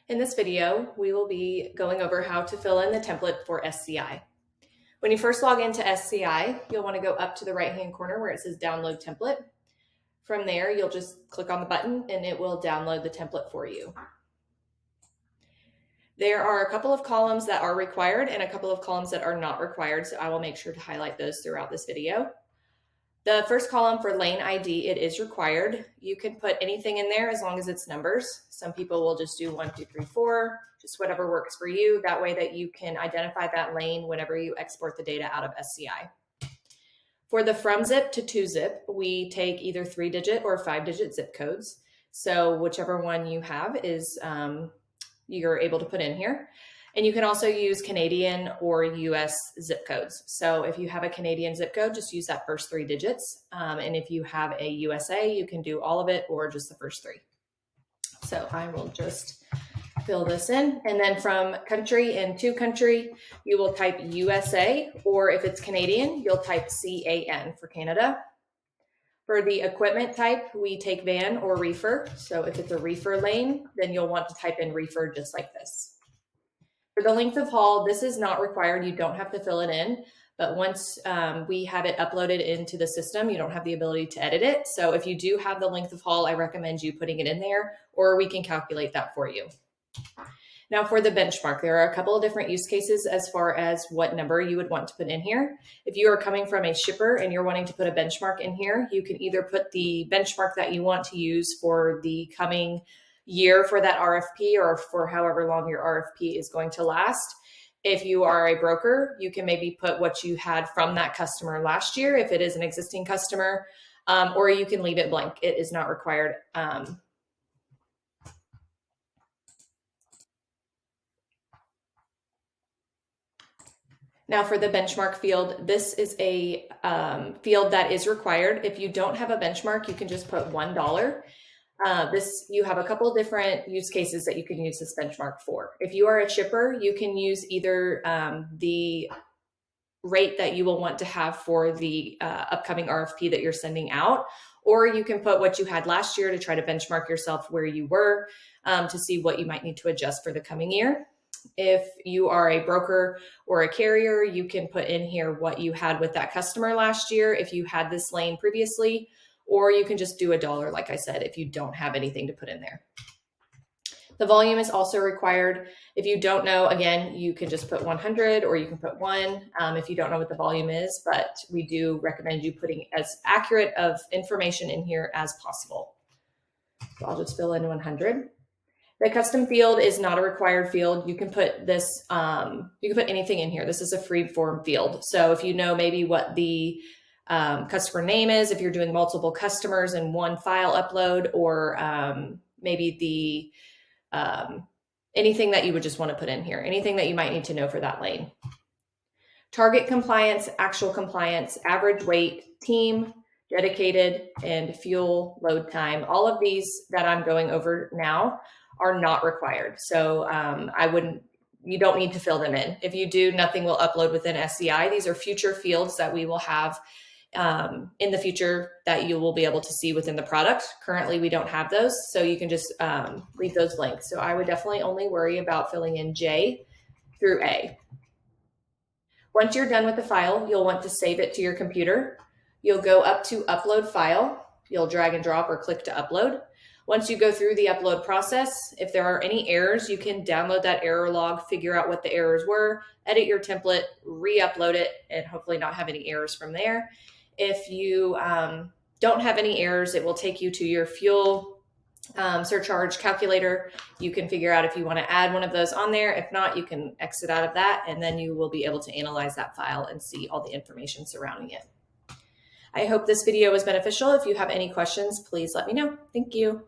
In this video, we will be going over how to fill in the template for SCI. When you first log into SCI, you'll want to go up to the right-hand corner where it says Download Template. From there, you'll just click on the button and it will download the template for you. There are a couple of columns that are required and a couple of columns that are not required, so I will make sure to highlight those throughout this video. The first column for lane ID, it is required. You can put anything in there as long as it's numbers. Some people will just do 1, 2, 3, 4, just whatever works for you. That way that you can identify that lane whenever you export the data out of SCI. For the from zip to to zip, we take either 3-digit or 5-digit zip codes. So whichever one you have is you're able to put in here. And you can also use Canadian or US zip codes. So if you have a Canadian zip code, just use that first 3 digits. And if you have a USA, you can do all of it or just the first 3. So I will just fill this in. And then from country and to country, you will type USA, or if it's Canadian, you'll type CAN for Canada. For the equipment type, we take van or reefer. So if it's a reefer lane, then you'll want to type in reefer just like this. For the length of haul, this is not required. You don't have to fill it in, but once we have it uploaded into the system, you don't have the ability to edit it. So if you do have the length of haul, I recommend you putting it in there, or we can calculate that for you. Now for the benchmark, there are a couple of different use cases as far as what number you would want to put in here. If you are coming from a shipper and you're wanting to put a benchmark in here, you can either put the benchmark that you want to use for the coming year for that RFP or for however long your RFP is going to last. If you are a broker, you can maybe put what you had from that customer last year if it is an existing customer, or you can leave it blank. It is not required. Now for the benchmark field, this is a field that is required. If you don't have a benchmark, you can just put $1. You have a couple different use cases that you can use this benchmark for. If you are a shipper, you can use either the rate that you will want to have for the upcoming RFP that you're sending out, or you can put what you had last year to try to benchmark yourself where you were to see what you might need to adjust for the coming year. If you are a broker or a carrier, you can put in here what you had with that customer last year if you had this lane previously, or you can just do $1, like I said, if you don't have anything to put in there. The volume is also required. If you don't know, again, you can just put 100 or you can put 1 if you don't know what the volume is, but we do recommend you putting as accurate of information in here as possible. So I'll just fill in 100. The custom field is not a required field. You can put this, you can put anything in here. This is a free form field. So if you know maybe what the customer name is, if you're doing multiple customers in one file upload, or maybe the anything that you would just want to put in here, anything that you might need to know for that lane. Target compliance, actual compliance, average weight, team, dedicated, and fuel load time. All of these that I'm going over now are not required. So you don't need to fill them in. If you do, nothing will upload within SCI. These are future fields that we will have in the future that you will be able to see within the product. Currently, we don't have those, so you can just leave those blank. So I would definitely only worry about filling in J through A. Once you're done with the file, you'll want to save it to your computer. You'll go up to Upload File. You'll drag and drop or click to upload. Once you go through the upload process, if there are any errors, you can download that error log, figure out what the errors were, edit your template, re-upload it, and hopefully not have any errors from there. If you don't have any errors, it will take you to your fuel surcharge calculator. You can figure out if you want to add one of those on there. If not, you can exit out of that, and then you will be able to analyze that file and see all the information surrounding it. I hope this video was beneficial. If you have any questions, please let me know. Thank you.